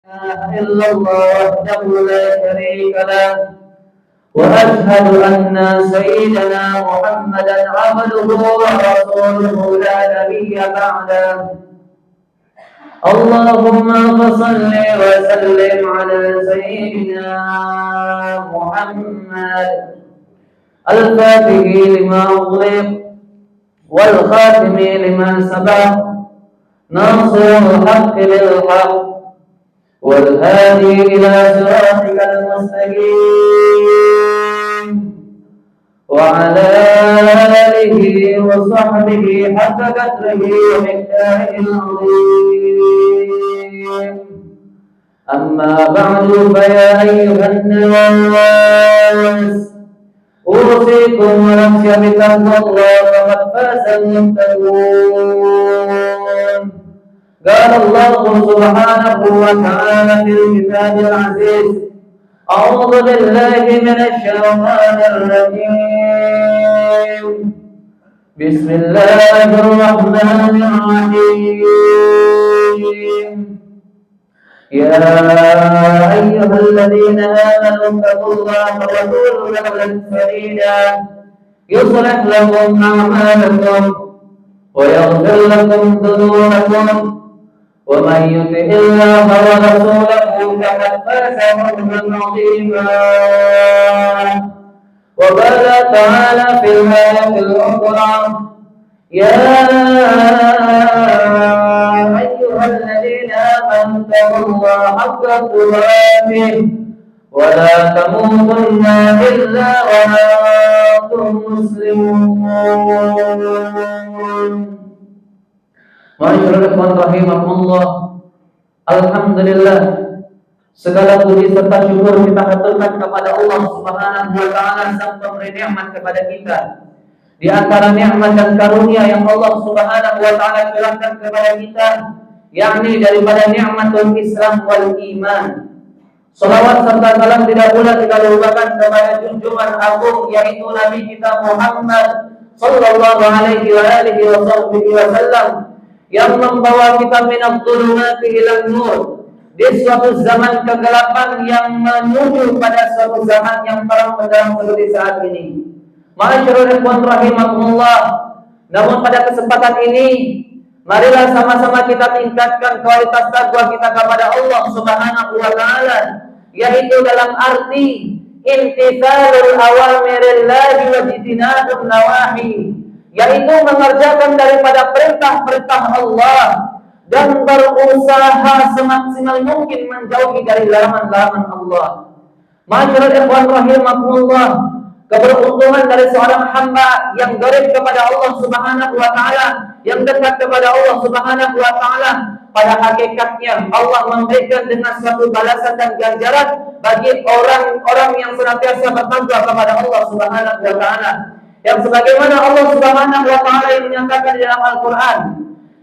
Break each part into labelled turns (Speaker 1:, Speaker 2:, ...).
Speaker 1: إله إلا الله وحده لا شريك له وأشهد أن سيدنا محمدا عبده ورسوله لا نبي بعده. اللهم فصل وسلم على سيدنا محمد الفاتح لما أغلق والخاتم لما سبق ناصر الحق بالحق والهادي إلى صراطك المستقيم وعلى آله وصحبه حق قدره ومقداره العظيم. أما بعد فيا أيها الناس أوصيكم ونفسي بتقوى الله فقد فاز المتقون. قال الله سبحانه وتعالى في الكتاب العزيز: أعوذ بالله من الشيطان الرجيم. بسم الله الرحمن الرحيم. يا أيها الذين آمنوا اتقوا الله وقولوا قولا سديدا يصلح لكم أعمالكم ويغفر لكم ذنوبكم ومن يطع الله ورسوله فقد فاز فوزا عظيما. وقال تعالى في الآية الأخرى: يا أيها الذين آمنوا اتقوا الله حق تقاته ولا تموتن إلا وأنتم مسلمون. Masyaallah rahimakumullah. Alhamdulillah, segala puji serta syukur kita haturkan kepada Allah Subhanahu wa taala sang pemberi nikmat kepada kita. Di antara nikmat dan karunia yang Allah Subhanahu wa taala curahkan kepada kita, yakni daripada nikmatul Islam wal iman. Salawat serta salam tidak pula kita lupakan kepada junjungan agung yaitu Nabi kita Muhammad sallallahu alaihi wa alihi wasallam yang membawa kita minadh dhulumati ilal nur di suatu zaman kegelapan yang menuju pada suatu zaman yang terang benderang seperti saat ini. Masyaallah ikhwan rahimakumullah. Namun pada kesempatan ini marilah sama-sama kita tingkatkan kualitas takwa kita kepada Allah Subhanahu wa taala, yaitu dalam arti imtithalul awamirillahi wa ijtinabun nawahi, yaitu mengerjakan daripada perintah-perintah Allah dan berusaha semaksimal mungkin menjauhi dari larangan-larangan Allah. Masyaallah ikhwan rahimakumullah, keberuntungan dari seorang hamba yang garib kepada Allah Subhanahu wa taala, yang dekat kepada Allah Subhanahu wa taala, pada hakikatnya Allah memberikan dengan suatu balasan dan ganjaran bagi orang-orang yang senantiasa bertakwa kepada Allah Subhanahu wa taala. Yang sebagaimana Allah Subhanahu wa taala yang menyatakan di dalam Al-Qur'an,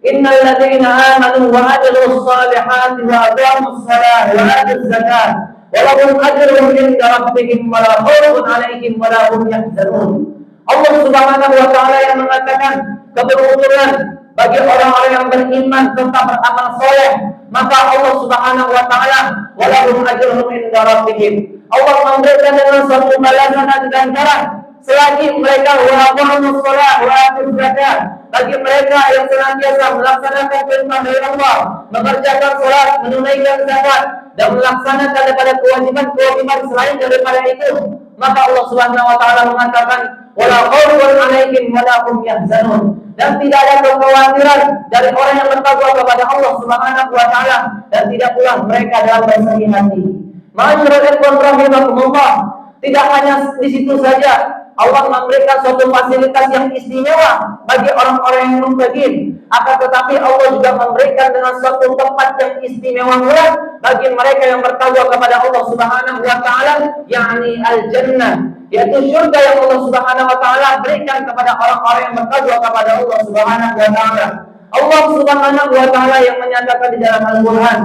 Speaker 1: innal ladzina amanu wa amilus salihati wa aqamus salata wa atuz zakata wa lahum ajrun 'inda rabbihim wa la khaufun 'alaihim wa la hum yahzanun. Allah Subhanahu wa taala yang mengatakan keberuntungan bagi orang-orang yang beriman serta beramal saleh, maka Allah Subhanahu wa taala wa lahum ajrun 'inda rabbihim, Allah memberikan dengan suatu balasan dan ganjaran selagi mereka wa'aqumus shalah wa atuz zakat, bagi mereka yang senantiasa melaksanakan perintah dari Allah, mengerjakan salat, menunaikan zakat dan melaksanakan daripada kewajiban-kewajiban selain daripada itu, maka Allah Subhanahu wa taala mengatakan wala khaufun 'alaihim wa la hum yahzanun, dan tidak ada kekhawatiran dari orang yang bertakwa kepada Allah Subhanahu wa taala dan tidak pula mereka dalam bersedih hati. Masyaallah ikhwan rahimakumullah, tidak hanya di situ saja Allah memberikan suatu fasilitas yang istimewa bagi orang-orang yang muttaqin, akan tetapi Allah juga memberikan dengan suatu tempat yang istimewa pula bagi mereka yang bertakwa kepada Allah Subhanahu wa taala, yakni al-jannah, yaitu surga yang Allah Subhanahu wa taala berikan kepada orang-orang yang bertakwa kepada Allah Subhanahu wa taala. Allah Subhanahu wa taala yang menyatakan di dalam Al-Qur'an,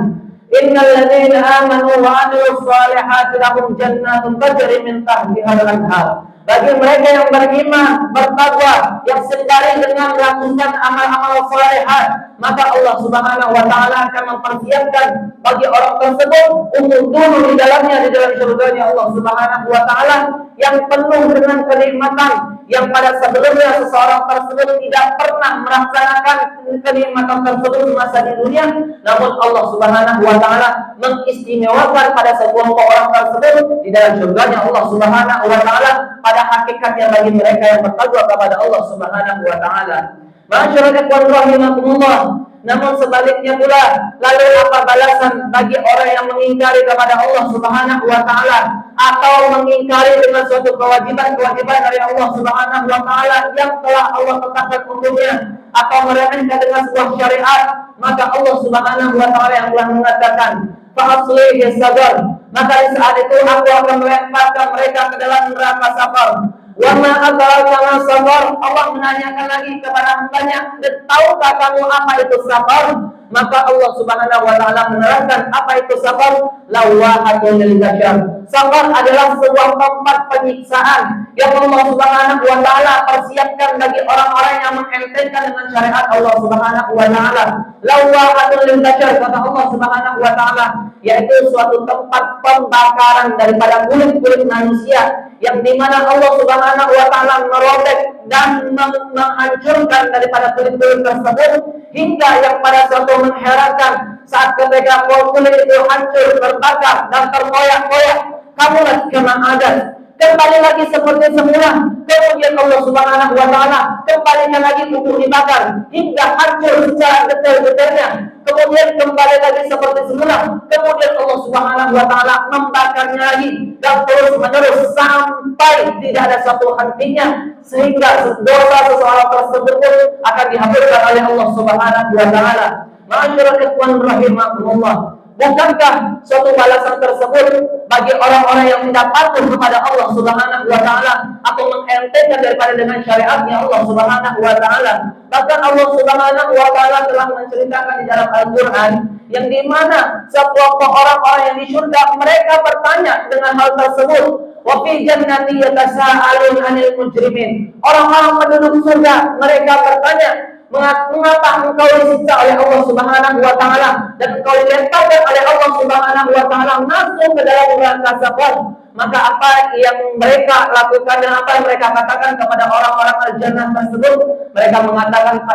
Speaker 1: innal ladzina amanu wa amilus salihati lahum jannatun tajri min tahtiha al-anhar Bagi mereka yang beriman, bertakwa, yang sembari dengan melakukan amal-amal salehah, maka Allah Subhanahu wa taala akan mempersiapkan bagi orang tersebut untuk duduk di dalam surganya Allah Subhanahu wa taala yang penuh dengan kenikmatan yang pada sebelumnya seseorang tersebut tidak pernah merasakan kenikmatan tersebut semasa di dunia, namun Allah Subhanahu wa taala mengistimewakan pada sekelompok orang tersebut di dalam surganya Allah Subhanahu wa taala pada hakikatnya bagi mereka yang bertakwa kepada Allah Subhanahu wa taala. Masyarakat rahimakumullah. Namun sebaliknya pula, lalu apa balasan bagi orang yang mengingkari kepada Allah Subhanahu wa taala atau mengingkari dengan suatu kewajiban-kewajiban dari Allah Subhanahu wa taala yang telah Allah tetapkan untuknya atau meremehkan dengan sebuah syariat? Maka Allah Subhanahu wa taala yang telah mengatakan, "Fa'aslihi sabar." Maka di saat itu aku akan melemparkan mereka ke dalam neraka sabar. Wa ma adraka ma sabar. Allah menanyakan lagi kepada hambanya, "Tahukah kamu apa itu sabar?" Maka Allah Subhanahu wa taala menerangkan apa itu sabar. Lawahatun lil bashar. Sabar adalah sebuah tempat penyiksaan yang Allah Subhanahu wa taala persiapkan bagi orang-orang yang mengentengkan dengan syariat Allah Subhanahu wa taala. Lawahatun lil bashar, kata Allah Subhanahu wa taala, yaitu suatu tempat pembakaran daripada kulit-kulit manusia yang dimana Allah Subhanahu wa taala merobek dan menghancurkan daripada kulit-kulit tersebut hingga yang pada suatu mengherankan saat ketika kulit itu hancur, terbakar dan terkoyak-koyak, kamu lagi kena adat, kembali lagi seperti semula. Kemudian Allah Subhanahu wa taala kembalikan lagi untuk dibakar hingga hancur secara detail-detailnya. Kemudian kembali lagi seperti semula. Kemudian Allah Subhanahu wa taala membakarnya lagi dan terus menerus sampai tidak ada satu hentinya, sehingga dosa seseorang tersebut akan dihapuskan oleh Allah Subhanahu wa taala. Masyarakat rahimakumullah. Bukankah suatu balasan tersebut bagi orang-orang yang tidak patuh kepada Allah Subhanahu wa taala atau mengentengkan daripada dengan syariatnya Allah Subhanahu wa taala? Bahkan Allah Subhanahu wa taala telah menceritakan di dalam Al-Qur'an yang dimana sekelompok orang-orang yang di surga mereka bertanya dengan hal tersebut. Wa fi jannati yatasaalun 'anil mujrimin. Orang-orang penduduk surga mereka bertanya, mengapa engkau disiksa oleh Allah Subhanahu wa taala dan engkau dilemparkan oleh Allah Subhanahu wa taala masuk ke dalam neraka sabar? Maka apa yang mereka lakukan dan apa yang mereka katakan kepada orang-orang al-jannah tersebut? Mereka mengatakan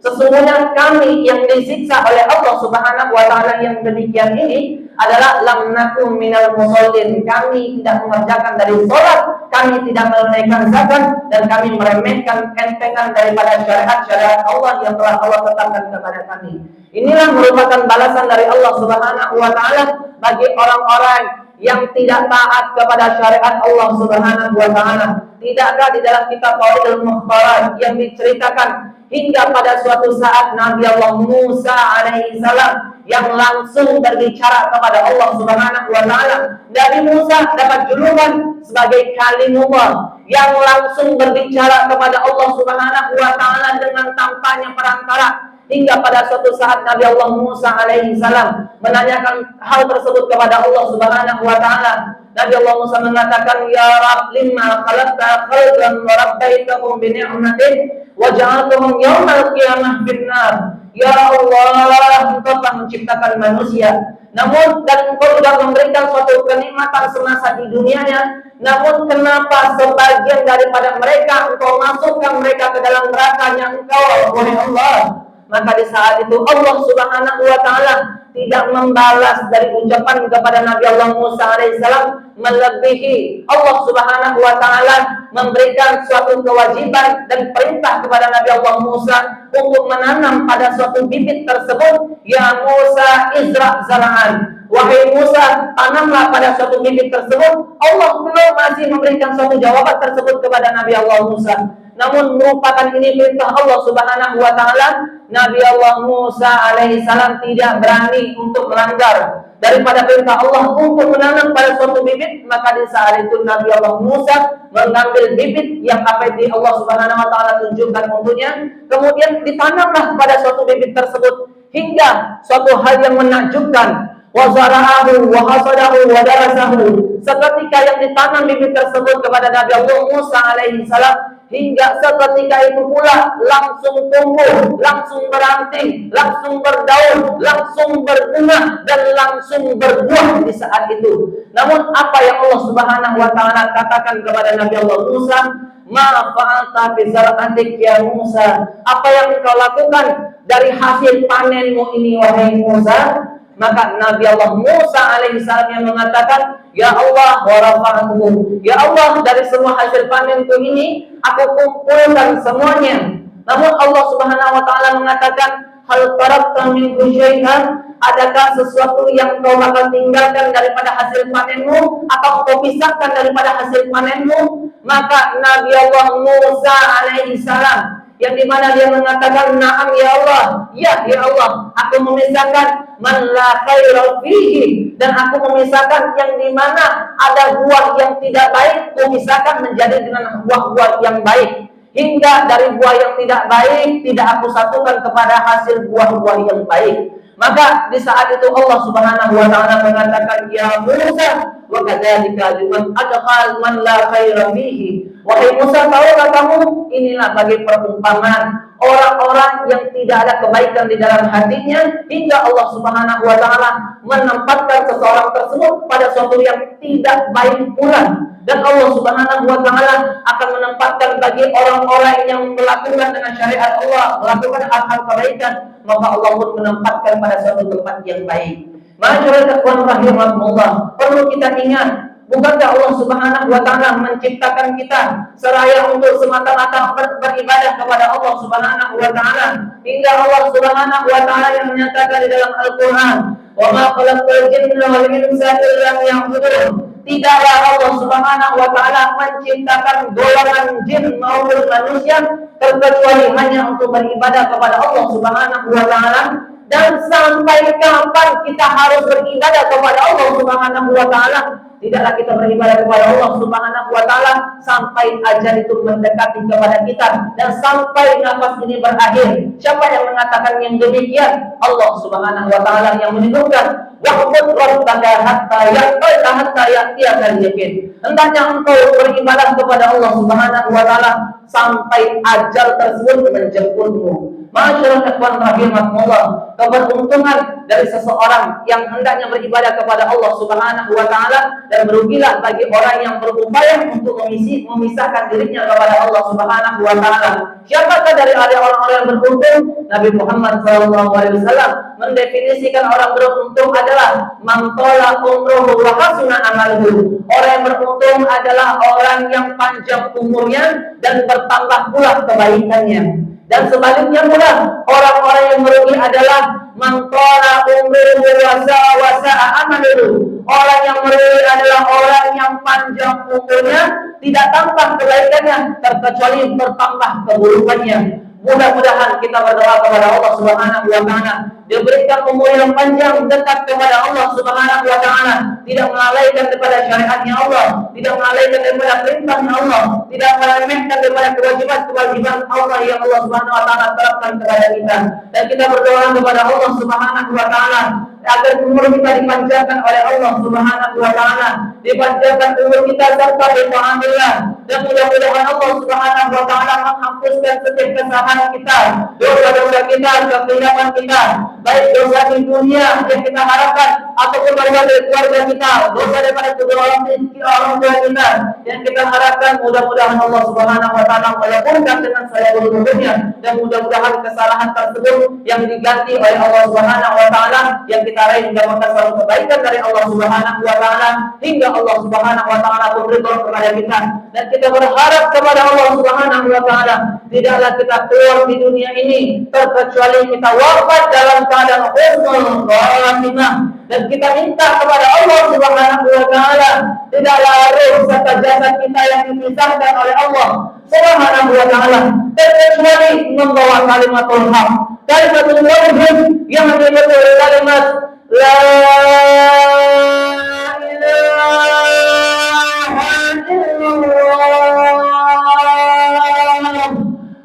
Speaker 1: sesungguhnya kami yang disiksa oleh Allah Subhanahu wa taala yang demikian ini adalah lam nakum minal musallin. Kami tidak mengerjakan dari salat, kami tidak menunaikan zakat, dan kami meremehkan entengan daripada syariat Allah yang telah Allah tetapkan kepada kami. Inilah merupakan balasan dari Allah Subhanahu wa taala bagi orang-orang yang tidak taat kepada syariat Allah Subhanahu wa taala. Tidakkah di dalam kitab Qawaidul Mukhtarat yang diceritakan hingga pada suatu saat Nabi Allah Musa alaihi salam yang langsung berbicara kepada Allah Subhanahu wa taala. Nabi Musa dapat julukan sebagai Kalimullah yang langsung berbicara kepada Allah Subhanahu wa taala dengan tanpa perantara. Hingga pada suatu saat Nabi Allah Musa alaihi salam menanyakan hal tersebut kepada Allah Subhanahu wa taala. Nabi Allah Musa mengatakan, "Ya Rabb, lima khalaqta khalqan wa rabbaitahum bi ni'matin wa ja'altahum yawmal qiyamah finnar." Ya Allah, Engkau telah menciptakan manusia, namun dan Engkau sudah memberikan suatu kenikmatan semasa di dunianya. Namun kenapa sebagian daripada mereka Engkau masukkan mereka ke dalam neraka-Nya Engkau, wahai Allah? Maka di saat itu Allah Subhanahu wa taala tidak membalas dari ucapan kepada Nabi Allah Musa alaihissalam, melebihi Allah Subhanahu wa taala memberikan suatu kewajiban dan perintah kepada Nabi Allah Musa untuk menanam pada suatu bibit tersebut. Ya Musa izra' zar'an, wahai Musa, tanamlah pada suatu bibit tersebut. Allah belum masih memberikan suatu jawaban tersebut kepada Nabi Allah Musa. Namun merupakan ini perintah Allah Subhanahu wa taala. Nabi Allah Musa alaihi salam tidak berani untuk melanggar daripada perintah Allah untuk menanam pada suatu bibit. Maka di saat itu Nabi Allah Musa mengambil bibit yang apa yang Allah Subhanahu wa taala tunjukkan untuknya, kemudian ditanamlah pada suatu bibit tersebut hingga suatu hal yang menakjubkan. wa zara'ahu wa hasadahu wa darasahu. Seketika yang ditanam bibit tersebut kepada Nabi Allah Musa alaihi salam, hingga seketika itu pula langsung tumbuh, langsung beranting, langsung berdaun, langsung berbunga, dan langsung berbuah di saat itu. Namun apa yang Allah Subhanahu wa taala katakan kepada Nabi Allah Musa, ma fa'alta bi zar'atik ya Musa, apa yang engkau lakukan dari hasil panenmu ini wahai Musa? Maka Nabi Allah Musa alaihi salam yang mengatakan, ya Allah wa rafa'atuhu, ya Allah, dari semua hasil panenku ini aku kumpulkan semuanya. Namun Allah Subhanahu wa taala mengatakan, hal tarakta min syai'an, adakah sesuatu yang kau bakal tinggalkan daripada hasil panenmu, atau kau pisahkan daripada hasil panenmu? Maka Nabi Allah Musa alaihi salam yang dimana dia mengatakan, na'am ya Allah, ya Allah, aku memisahkan man la khaira fihi, dan aku memisahkan yang dimana ada buah yang tidak baik, aku misahkan menjadi dengan buah-buah yang baik, hingga dari buah yang tidak baik tidak aku satukan kepada hasil buah-buah yang baik. Maka di saat itu Allah Subhanahu wa taala mengatakan, ya Musa, wa kadzalika liman adkhal man la khaira fihi. Wahai Musa, tahukah kamu, inilah bagi perumpamaan orang-orang yang tidak ada kebaikan di dalam hatinya, hingga Allah Subhanahu wa taala menempatkan seseorang tersebut pada suatu yang tidak baik pula. Dan Allah Subhanahu wa taala akan menempatkan bagi orang-orang yang melakukan dengan syariat Allah, melakukan hal-hal kebaikan, maka Allah pun menempatkan pada suatu tempat yang baik. Masyarakat rahimahullah, perlu kita ingat, bukankah Allah Subhanahu wa taala menciptakan kita seraya untuk semata-mata beribadah kepada Allah Subhanahu wa taala, hingga Allah Subhanahu wa taala yang menyatakan di dalam Al-Qur'an, wa ma khalaqtul jinna wal insa illa liya'budun. Tidaklah Allah Subhanahu wa taala menciptakan golongan jin maupun manusia terkecuali hanya untuk beribadah kepada Allah Subhanahu wa taala. Dan sampai kapan kita harus beribadah kepada Allah Subhanahu wa taala? Tidaklah kita beribadah kepada Allah Subhanahu wa taala sampai ajal itu mendekati kepada kita dan sampai nafas ini berakhir. Siapa yang mengatakan yang demikian? Allah Subhanahu wa taala yang menyebutkan, wa'bud rabbaka hatta ya'tiyakal yaqin. Hendaknya engkau beribadah kepada Allah Subhanahu wa taala sampai ajal tersebut menjemputmu. Masyarakat rahimahullah, keberuntungan dari seseorang yang hendaknya beribadah kepada Allah Subhanahu wa taala, dan merugilah bagi orang yang berupaya untuk memisahkan dirinya kepada Allah Subhanahu wa taala. Siapakah dari orang-orang yang beruntung? Nabi Muhammad SAW mendefinisikan orang beruntung adalah man tala umruhu wa hasuna amaluhu. Orang yang beruntung adalah orang yang panjang umurnya dan bertambah pula kebaikannya. Dan sebaliknya pula, orang-orang yang merugi adalah man tala umruhu wa sa'a amaluhu. Orang yang merugi adalah orang yang panjang umurnya, tidak tampak kebaikannya, terkecuali bertambah keburukannya. Mudah-mudahan kita berdoa kepada Allah Subhanahu wa taala, diberikan umur yang panjang, dekat kepada Allah Subhanahu wa taala, tidak melalaikan daripada syariatnya Allah, tidak melalaikan daripada perintahnya Allah, tidak meremehkan daripada kewajiban-kewajiban Allah yang Allah Subhanahu wa taala terapkan kepada kita. Dan kita berdoa kepada Allah Subhanahu wa taala agar umur kita dipanjangkan oleh Allah Subhanahu wa taala, dipanjangkan umur kita serta bertahanlah, dan mudah-mudahan Allah Subhanahu wa taala menghapuskan setiap kesalahan kita, dosa-dosa kita, kekhilapan kita, baik dosa di dunia yang kita harapkan ataupun dosa dari keluarga kita, dosa daripada kedua orang tua kita yang kita harapkan. Mudah-mudahan Allah Subhanahu wa taala mengampuni dengan seluruh dosanya, dan mudah-mudahan kesalahan tersebut yang diganti oleh Allah Subhanahu wa taala, yang kita raih mendapatkan selalu kebaikan dari Allah Subhanahu wa taala, hingga Allah Subhanahu wa taala berridha kepada kita. Dan kita berharap kepada Allah Subhanahu wa taala, tidaklah kita keluar di dunia ini terkecuali kita wafat dalam keadaan husnul khatimah. Dan kita minta kepada Allah Subhanahu wa taala, tidaklah ruh serta jasad kita yang dipisahkan oleh Allah Subhanahu wa taala terkecuali membawa kalimatul haq, kalimatul tauhid yang disebut kalimat la ilaha illallah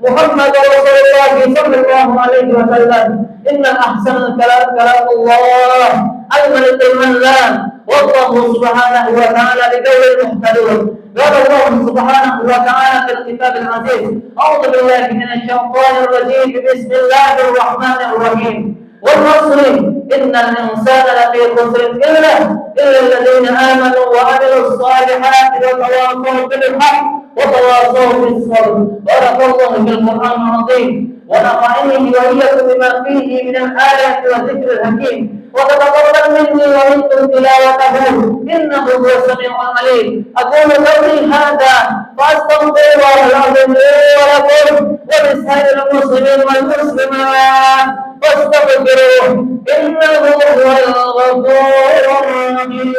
Speaker 1: Muhammad Rasulullah sallallahu alaihi wasallam, "Inna ahsanal kalam kalamullah, al-malikul mannan, wallahu subhanahu wa ta'ala biqaulil muhtadun." قال الله سبحانه وتعالى في الكتاب العزيز: "أعوذ بالله من الشيطان الرجيم، بسم الله الرحمن الرحيم. والعصر إن الإنسان لفي خسر إلا الذين آمنوا وعملوا الصالحات وتواصوا بالحق وتواصوا بالصبر." بارك الله في القرآن العظيم ونفعني وإياكم بما فيه من الآيات والذكر الحكيم، وتتقبل مني ومنكم تلاوته إنه هو السميع العليم. أقول قولي هذا فأستغفر الله العظيم لي ولكم ولسائر المسلمين والمسلمات فاستغفروه إنه هو الغفور الرحيم.